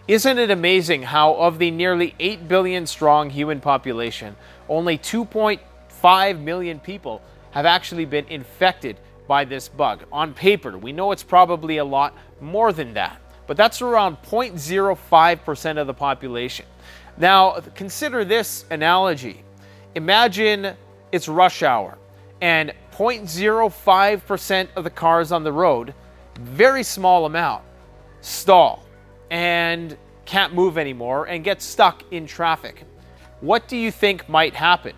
Isn't it amazing how of the nearly 8 billion strong human population, only 2.5 million people have actually been infected by this bug? On paper, we know it's probably a lot more than that, but that's around 0.05% of the population. Now, consider this analogy. Imagine it's rush hour and 0.05% of the cars on the road, very small amount, stall and can't move anymore and get stuck in traffic. What do you think might happen?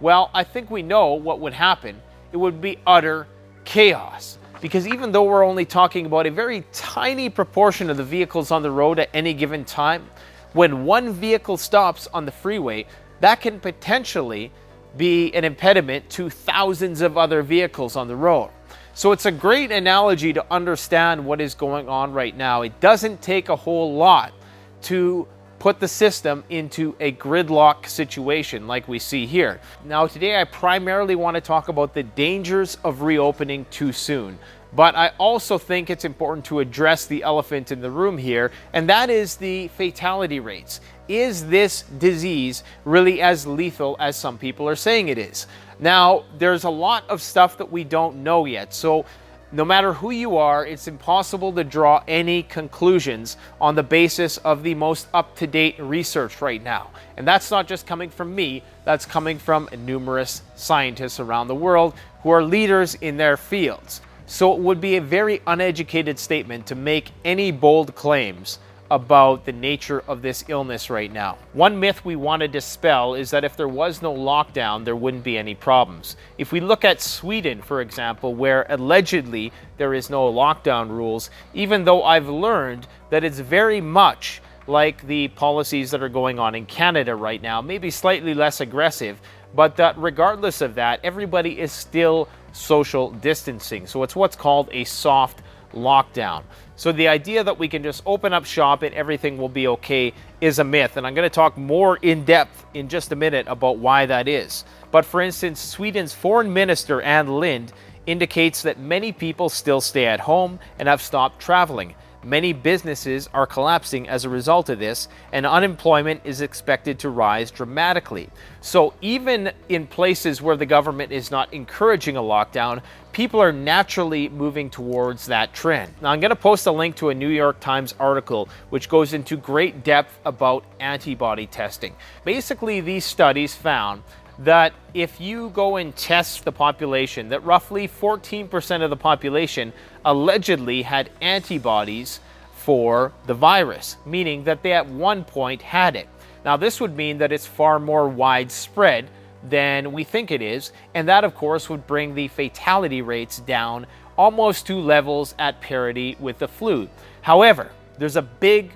Well, I think we know what would happen. It would be utter chaos. Because even though we're only talking about a very tiny proportion of the vehicles on the road at any given time, when one vehicle stops on the freeway, that can potentially be an impediment to thousands of other vehicles on the road. So it's a great analogy to understand what is going on right now. It doesn't take a whole lot to put the system into a gridlock situation like we see here. Now today I primarily want to talk about the dangers of reopening too soon. But I also think it's important to address the elephant in the room here, and that is the fatality rates. Is this disease really as lethal as some people are saying it is? Now, there's a lot of stuff that we don't know yet, so no matter who you are, it's impossible to draw any conclusions on the basis of the most up-to-date research right now. And that's not just coming from me, that's coming from numerous scientists around the world who are leaders in their fields. So it would be a very uneducated statement to make any bold claims about the nature of this illness right now. One myth we want to dispel is that if there was no lockdown, there wouldn't be any problems. If we look at Sweden, for example, where allegedly there is no lockdown rules, even though I've learned that it's very much like the policies that are going on in Canada right now, maybe slightly less aggressive, but that regardless of that, everybody is still social distancing. So it's what's called a soft lockdown. So the idea that we can just open up shop and everything will be okay is a myth. And I'm going to talk more in depth in just a minute about why that is. But for instance, Sweden's foreign minister, Ann Lind, indicates that many people still stay at home and have stopped traveling. Many businesses are collapsing as a result of this, and unemployment is expected to rise dramatically. So even in places where the government is not encouraging a lockdown, people are naturally moving towards that trend. Now I'm going to post a link to a New York Times article which goes into great depth about antibody testing. Basically, these studies found that if you go and test the population, that roughly 14% of the population allegedly had antibodies for the virus, meaning that they at one point had it. Now this would mean that it's far more widespread than we think it is, and that of course would bring the fatality rates down almost to levels at parity with the flu. However, there's a big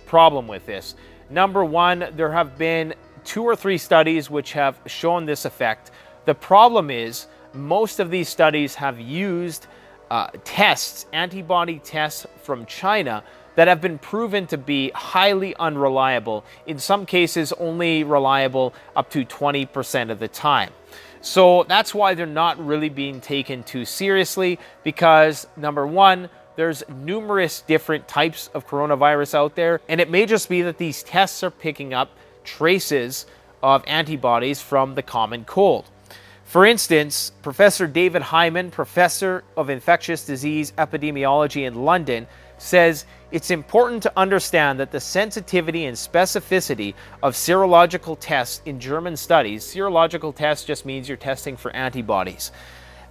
problem with this. Number one, there have been 2 or 3 studies which have shown this effect. The problem is most of these studies have used tests, antibody tests from China that have been proven to be highly unreliable. In some cases, only reliable up to 20% of the time. So that's why they're not really being taken too seriously, because number one, there's numerous different types of coronavirus out there, and it may just be that these tests are picking up traces of antibodies from the common cold. For instance, Professor David Hyman, professor of infectious disease epidemiology in London, says it's important to understand that the sensitivity and specificity of serological tests in German studies, serological tests just means you're testing for antibodies.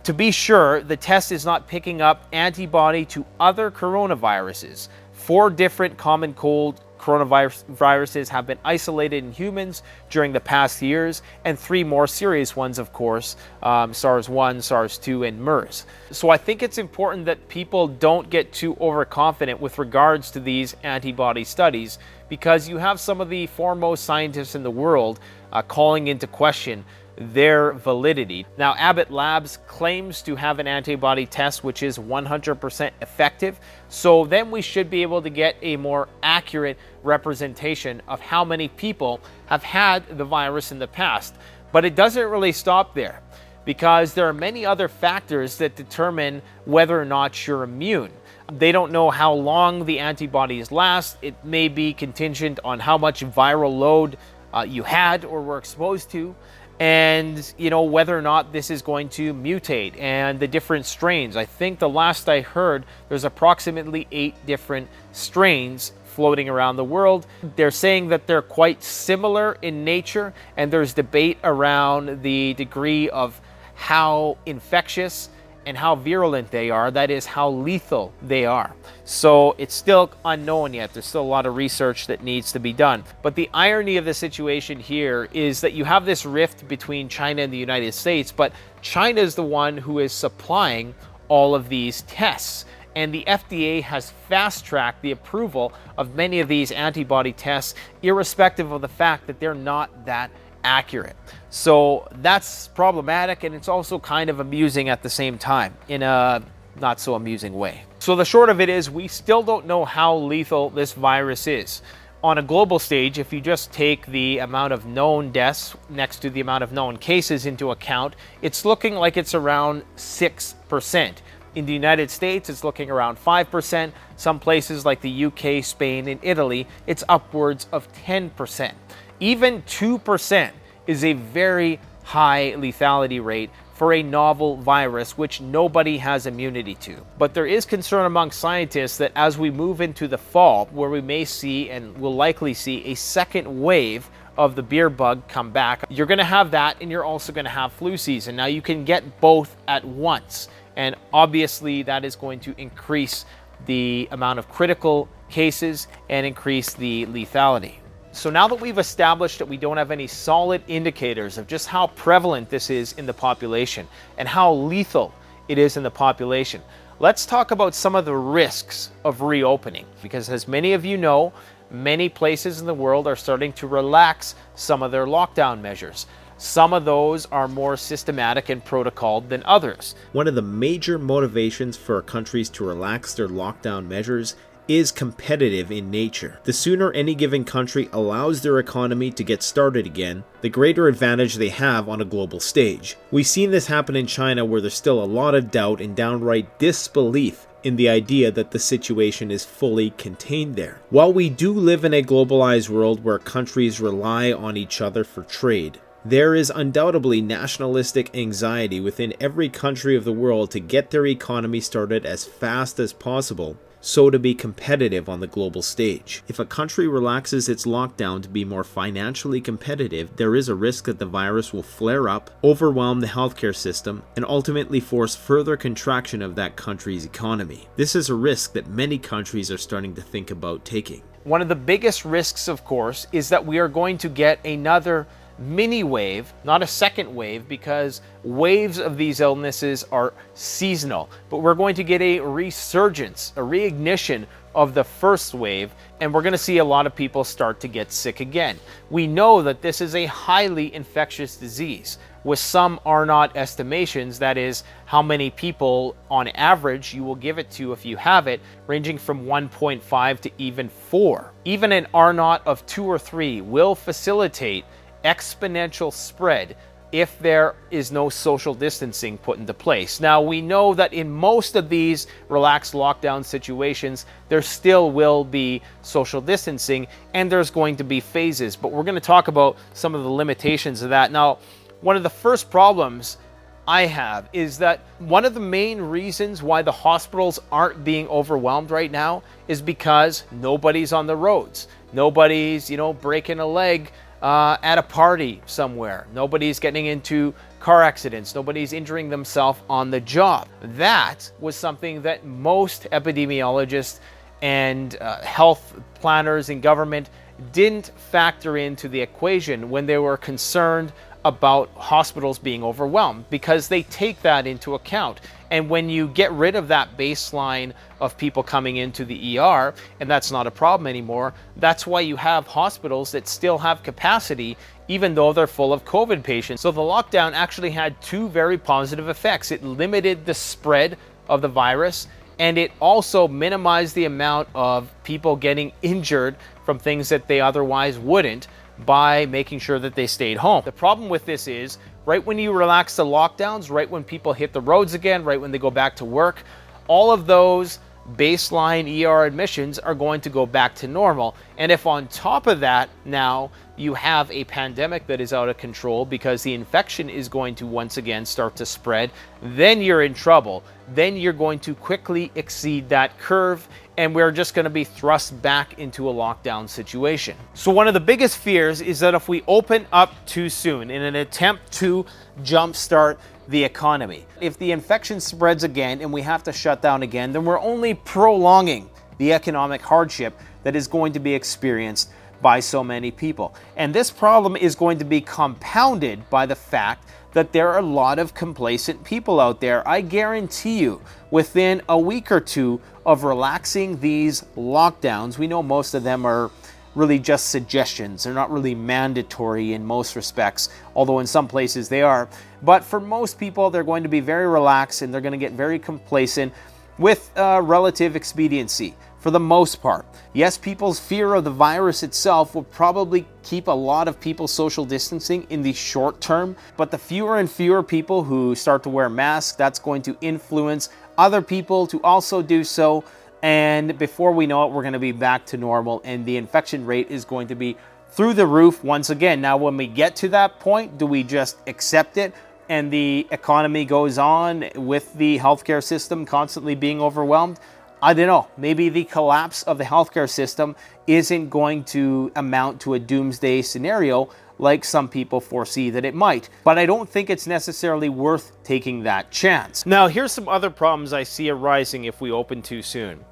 To be sure, the test is not picking up antibody to other coronaviruses. 4 different common cold coronaviruses have been isolated in humans during the past years, and 3 more serious ones, of course, SARS-1, SARS-2, and MERS. So I think it's important that people don't get too overconfident with regards to these antibody studies, because you have some of the foremost scientists in the world calling into question their validity. Now, Abbott Labs claims to have an antibody test which is 100% effective, so then we should be able to get a more accurate representation of how many people have had the virus in the past. But it doesn't really stop there, because there are many other factors that determine whether or not you're immune. They don't know how long the antibodies last. It may be contingent on how much viral load you had or were exposed to, and whether or not this is going to mutate and the different strains. I think the last I heard, there's approximately 8 different strains floating around the world. They're saying that they're quite similar in nature, and there's debate around the degree of how infectious and how virulent they are, that is, how lethal they are. So it's still unknown yet. There's still a lot of research that needs to be done. But the irony of the situation here is that you have this rift between China and the United States, but China is the one who is supplying all of these tests. And the FDA has fast-tracked the approval of many of these antibody tests, irrespective of the fact that they're not that accurate. So that's problematic, and it's also kind of amusing at the same time, in a not so amusing way. So the short of it is, we still don't know how lethal this virus is. On a global stage, if you just take the amount of known deaths next to the amount of known cases into account, it's looking like it's around 6%. In the United States, it's looking around 5%. Some places like the UK, Spain, and Italy, it's upwards of 10%. Even 2% is a very high lethality rate for a novel virus which nobody has immunity to. But there is concern among scientists that as we move into the fall, where we may see and will likely see a second wave of the beer bug come back, you're going to have that, and you're also going to have flu season. Now, you can get both at once, and obviously that is going to increase the amount of critical cases and increase the lethality. So now that we've established that we don't have any solid indicators of just how prevalent this is in the population and how lethal it is in the population, let's talk about some of the risks of reopening. Because as many of you know, many places in the world are starting to relax some of their lockdown measures. Some of those are more systematic and protocoled than others. One of the major motivations for countries to relax their lockdown measures is competitive in nature. The sooner any given country allows their economy to get started again, the greater advantage they have on a global stage. We've seen this happen in China, where there's still a lot of doubt and downright disbelief in the idea that the situation is fully contained there. While we do live in a globalized world where countries rely on each other for trade, there is undoubtedly nationalistic anxiety within every country of the world to get their economy started as fast as possible, so to be competitive on the global stage. If a country relaxes its lockdown to be more financially competitive, there is a risk that the virus will flare up, overwhelm the healthcare system, and ultimately force further contraction of that country's economy. This is a risk that many countries are starting to think about taking. One of the biggest risks, of course, is that we are going to get another mini wave, not a second wave, because waves of these illnesses are seasonal. But we're going to get a resurgence, a reignition of the first wave, and we're going to see a lot of people start to get sick again. We know that this is a highly infectious disease, with some R-naught estimations, that is, how many people on average you will give it to if you have it, ranging from 1.5 to even 4. Even an R-naught of 2 or 3 will facilitate exponential spread if there is no social distancing put into place. Now, we know that in most of these relaxed lockdown situations, there still will be social distancing, and there's going to be phases, but we're going to talk about some of the limitations of that. Now, one of the first problems I have is that one of the main reasons why the hospitals aren't being overwhelmed right now is because nobody's on the roads. Nobody's, breaking a leg at a party somewhere. Nobody's getting into car accidents. Nobody's injuring themselves on the job. That was something that most epidemiologists and health planners in government didn't factor into the equation when they were concerned about hospitals being overwhelmed, because they take that into account. And when you get rid of that baseline of people coming into the ER, and that's not a problem anymore, that's why you have hospitals that still have capacity even though they're full of COVID patients. So the lockdown actually had 2 very positive effects. It limited the spread of the virus, and it also minimized the amount of people getting injured from things that they otherwise wouldn't, by making sure that they stayed home. The problem with this is, right when you relax the lockdowns, right when people hit the roads again, right when they go back to work, all of those baseline ER admissions are going to go back to normal. And if on top of that now you have a pandemic that is out of control because the infection is going to once again start to spread, then you're in trouble. Then you're going to quickly exceed that curve, and we're just going to be thrust back into a lockdown situation. So one of the biggest fears is that if we open up too soon in an attempt to jumpstart the economy, if the infection spreads again and we have to shut down again, then we're only prolonging the economic hardship that is going to be experienced by so many people. And this problem is going to be compounded by the fact that there are a lot of complacent people out there. I guarantee you, within a week or two of relaxing these lockdowns, we know most of them are really just suggestions. They're not really mandatory in most respects, although in some places they are. But for most people, they're going to be very relaxed and they're going to get very complacent with relative expediency for the most part. Yes, people's fear of the virus itself will probably keep a lot of people social distancing in the short term, but the fewer and fewer people who start to wear masks, that's going to influence other people to also do so. And before we know it, we're going to be back to normal and the infection rate is going to be through the roof once again. Now, when we get to that point, do we just accept it and the economy goes on with the healthcare system constantly being overwhelmed? I don't know. Maybe the collapse of the healthcare system isn't going to amount to a doomsday scenario like some people foresee that it might. But I don't think it's necessarily worth taking that chance. Now, here's some other problems I see arising if we open too soon.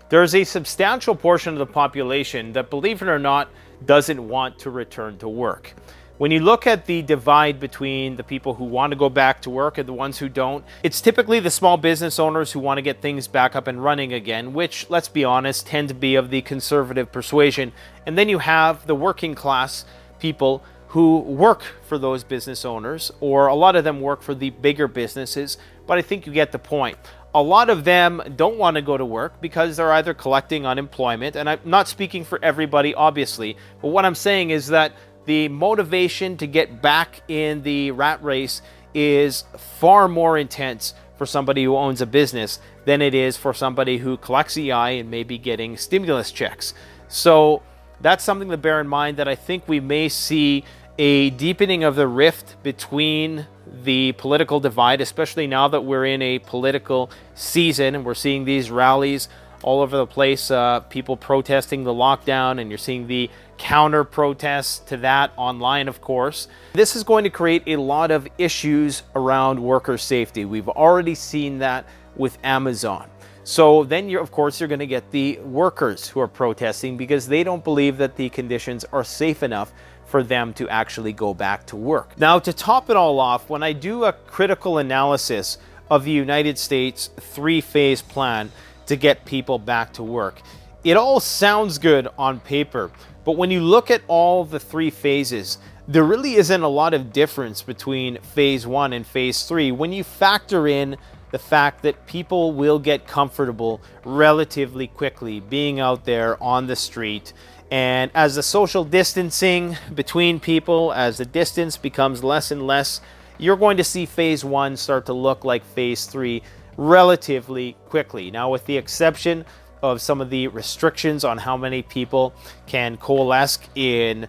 There's a substantial portion of the population that, believe it or not, doesn't want to return to work. When you look at the divide between the people who want to go back to work and the ones who don't, it's typically the small business owners who want to get things back up and running again, which, let's be honest, tend to be of the conservative persuasion. And then you have the working class people who work for those business owners, or a lot of them work for the bigger businesses, but I think you get the point. A lot of them don't want to go to work because they're either collecting unemployment, and I'm not speaking for everybody, obviously, but what I'm saying is that the motivation to get back in the rat race is far more intense for somebody who owns a business than it is for somebody who collects EI and may be getting stimulus checks. So that's something to bear in mind, that I think we may see a deepening of the rift between the political divide, especially now that we're in a political season and we're seeing these rallies all over the place, people protesting the lockdown, and you're seeing the counter protests to that online, of course. This is going to create a lot of issues around worker safety. We've already seen that with Amazon. So then you're going to get the workers who are protesting because they don't believe that the conditions are safe enough for them to actually go back to work. Now, to top it all off, when I do a critical analysis of the United States three-phase plan to get people back to work, it all sounds good on paper, but when you look at all the three phases, there really isn't a lot of difference between phase 1 and phase 3 when you factor in the fact that people will get comfortable relatively quickly being out there on the street. And as the social distancing between people, as the distance becomes less and less, you're going to see phase 1 start to look like phase 3 relatively quickly. Now, with the exception of some of the restrictions on how many people can coalesce in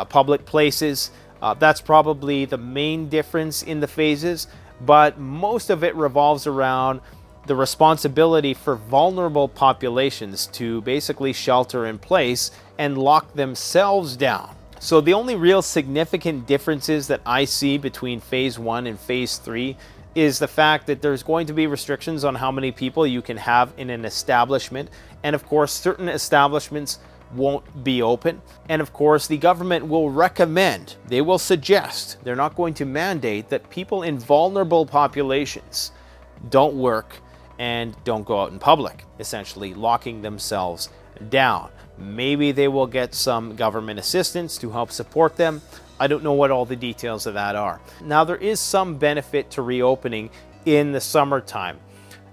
public places, that's probably the main difference in the phases, but most of it revolves around the responsibility for vulnerable populations to basically shelter in place and lock themselves down. So the only real significant differences that I see between phase 1 and phase 3 is the fact that there's going to be restrictions on how many people you can have in an establishment. And of course, certain establishments won't be open. And of course, the government will recommend, they will suggest, they're not going to mandate that people in vulnerable populations don't work and don't go out in public, essentially locking themselves down. Maybe they will get some government assistance to help support them. I don't know what all the details of that are. Now, there is some benefit to reopening in the summertime.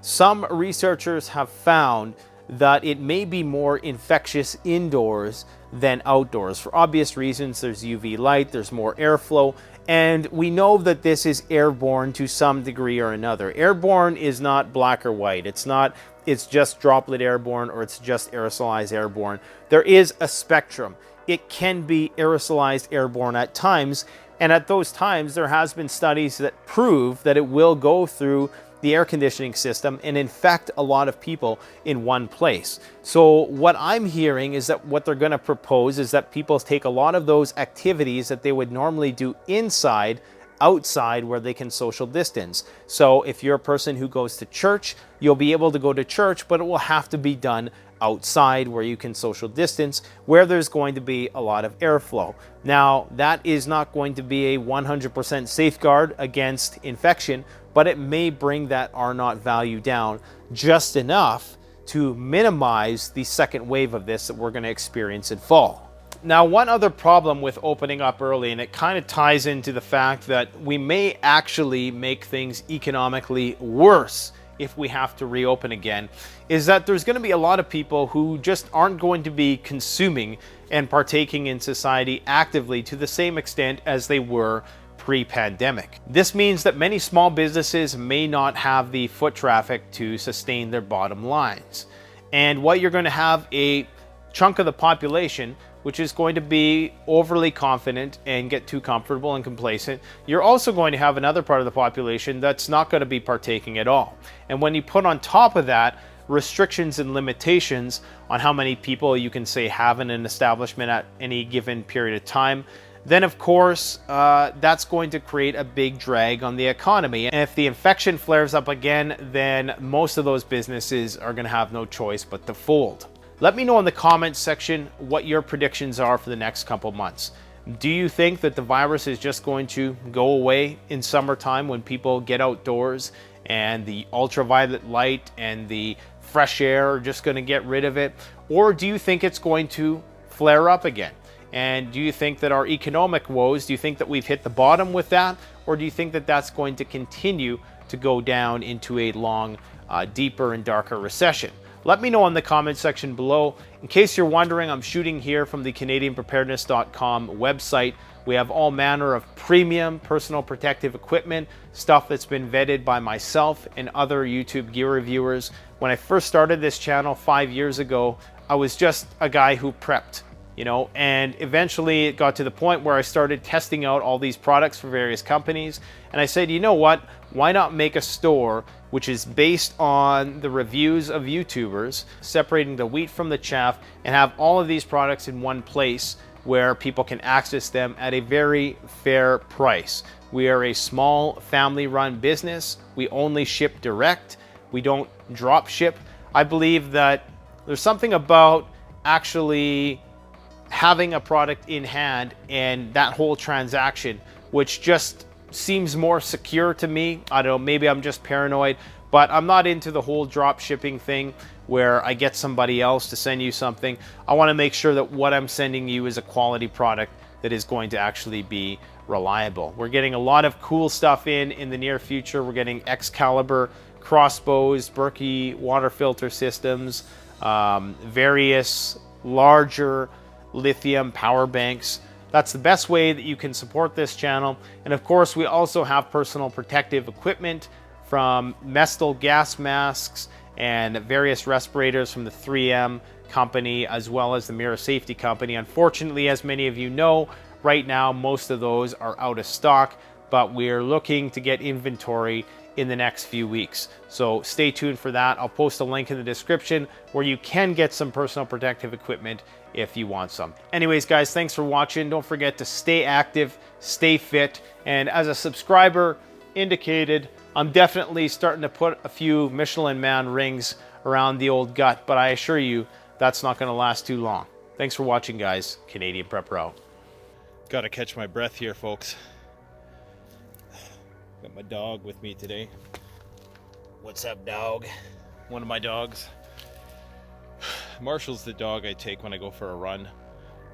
Some researchers have found that it may be more infectious indoors than outdoors. For obvious reasons, there's UV light, there's more airflow, And we know that this is airborne to some degree or another. Airborne is not black or white. It's just droplet airborne or it's just aerosolized airborne. There is a spectrum. It can be aerosolized airborne at times, and at those times there has been studies that prove that it will go through the air conditioning system and infect a lot of people in one place. So what I'm hearing is that what they're going to propose is that people take a lot of those activities that they would normally do inside, outside where they can social distance. So if you're a person who goes to church, you'll be able to go to church, but it will have to be done outside where you can social distance, where there's going to be a lot of airflow. Now, that is not going to be a 100% safeguard against infection, but it may bring that R0 value down just enough to minimize the second wave of this that we're going to experience in fall. Now, one other problem with opening up early, and it kind of ties into the fact that we may actually make things economically worse if we have to reopen again, is that there's going to be a lot of people who just aren't going to be consuming and partaking in society actively to the same extent as they were pre-pandemic. This means that many small businesses may not have the foot traffic to sustain their bottom lines. And what you're going to have a chunk of the population which is going to be overly confident and get too comfortable and complacent. You're also going to have another part of the population that's not going to be partaking at all. And when you put on top of that restrictions and limitations on how many people you can say have in an establishment at any given period of time, then of course that's going to create a big drag on the economy. And if the infection flares up again, then most of those businesses are going to have no choice but to fold. Let me know in the comments section what your predictions are for the next couple months. Do you think that the virus is just going to go away in summertime when people get outdoors and the ultraviolet light and the fresh air are just going to get rid of it? Or do you think it's going to flare up again? And do you think that our economic woes, do you think that we've hit the bottom with that? Or do you think that that's going to continue to go down into a long, deeper and darker recession? Let me know in the comment section below. In case you're wondering, I'm shooting here from the CanadianPreparedness.com website. We have all manner of premium personal protective equipment, stuff that's been vetted by myself and other YouTube gear reviewers. When I first started this channel 5 years ago, I was just a guy who prepped, and eventually it got to the point where I started testing out all these products for various companies. And I said, you know what? Why not make a store which is based on the reviews of YouTubers, separating the wheat from the chaff, and have all of these products in one place where people can access them at a very fair price. We are a small family-run business. We only ship direct. We don't drop ship. I believe that there's something about actually having a product in hand and that whole transaction, which just seems more secure to me. I don't know, maybe I'm just paranoid, but I'm not into the whole drop shipping thing where I get somebody else to send you something. I want to make sure that what I'm sending you is a quality product that is going to actually be reliable. We're getting a lot of cool stuff in the near future. We're getting Excalibur crossbows, Berkey water filter systems, various larger lithium power banks. That's the best way that you can support this channel. And of course, we also have personal protective equipment from Mestel gas masks and various respirators from the 3M company, as well as the Mirror Safety company. Unfortunately, as many of you know, right now, most of those are out of stock, but we're looking to get inventory in the next few weeks. So stay tuned for that. I'll post a link in the description where you can get some personal protective equipment if you want some. Anyways, guys, thanks for watching. Don't forget to stay active, stay fit, and as a subscriber indicated, I'm definitely starting to put a few Michelin Man rings around the old gut, but I assure you that's not going to last too long. Thanks for watching, guys. Canadian Prepper out. Gotta catch my breath here, folks. Got my dog with me today. What's up, dog? One of my dogs. Marshall's the dog I take when I go for a run.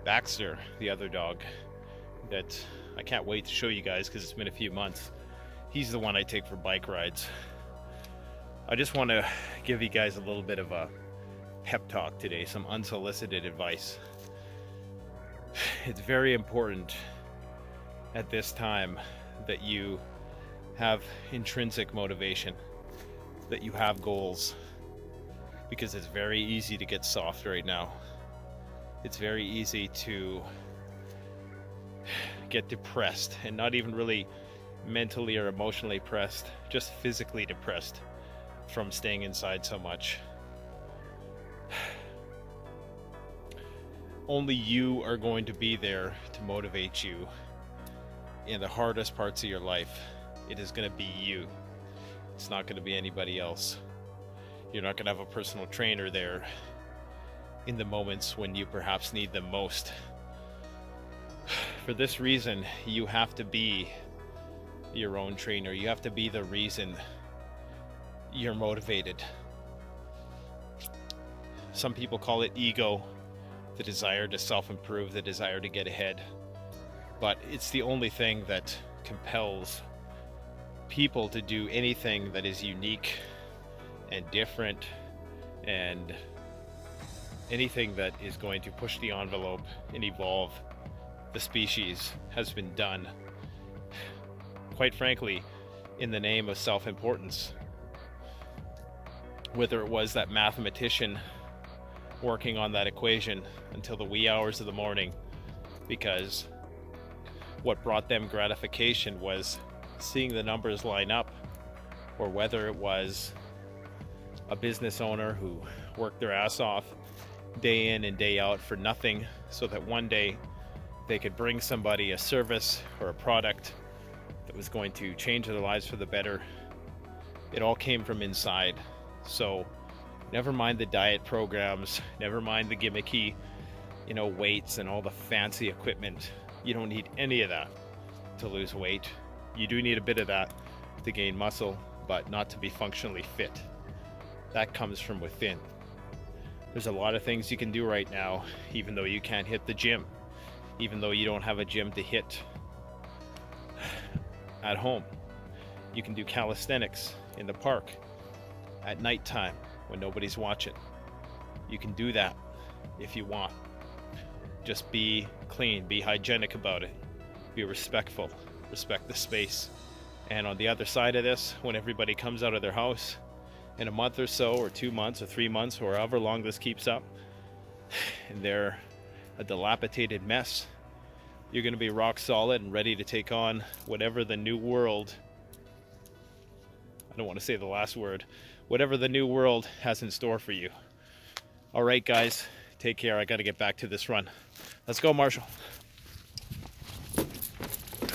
Baxter, the other dog that I can't wait to show you guys because it's been a few months. He's the one I take for bike rides. I just want to give you guys a little bit of a pep talk today, some unsolicited advice. It's very important at this time that you have intrinsic motivation, that you have goals, because it's very easy to get soft right now. It's very easy to get depressed, and not even really mentally or emotionally depressed, just physically depressed from staying inside so much. Only you are going to be there to motivate you in the hardest parts of your life. It is going to be you. It's not going to be anybody else. You're not going to have a personal trainer there in the moments when you perhaps need them most. For this reason, you have to be your own trainer. You have to be the reason you're motivated. Some people call it ego, the desire to self-improve, the desire to get ahead. But it's the only thing that compels people to do anything that is unique and different, and anything that is going to push the envelope and evolve the species has been done, quite frankly, in the name of self-importance. Whether it was that mathematician working on that equation until the wee hours of the morning because what brought them gratification was seeing the numbers line up, or whether it was a business owner who worked their ass off day in and day out for nothing so that one day they could bring somebody a service or a product that was going to change their lives for the better. It all came from inside. So never mind the diet programs, never mind the gimmicky, weights and all the fancy equipment. You don't need any of that to lose weight. You do need a bit of that to gain muscle, but not to be functionally fit. That comes from within. There's a lot of things you can do right now, even though you can't hit the gym, even though you don't have a gym to hit at home. You can do calisthenics in the park at nighttime when nobody's watching. You can do that if you want. Just be clean, be hygienic about it, be respectful, respect the space. And on the other side of this, when everybody comes out of their house in a month or so, or 2 months or 3 months, or however long this keeps up, and they're a dilapidated mess, you're going to be rock solid and ready to take on whatever the new world, I don't want to say the last word, whatever the new world has in store for you. All right, guys, take care. I got to get back to this run. Let's go, Marshall.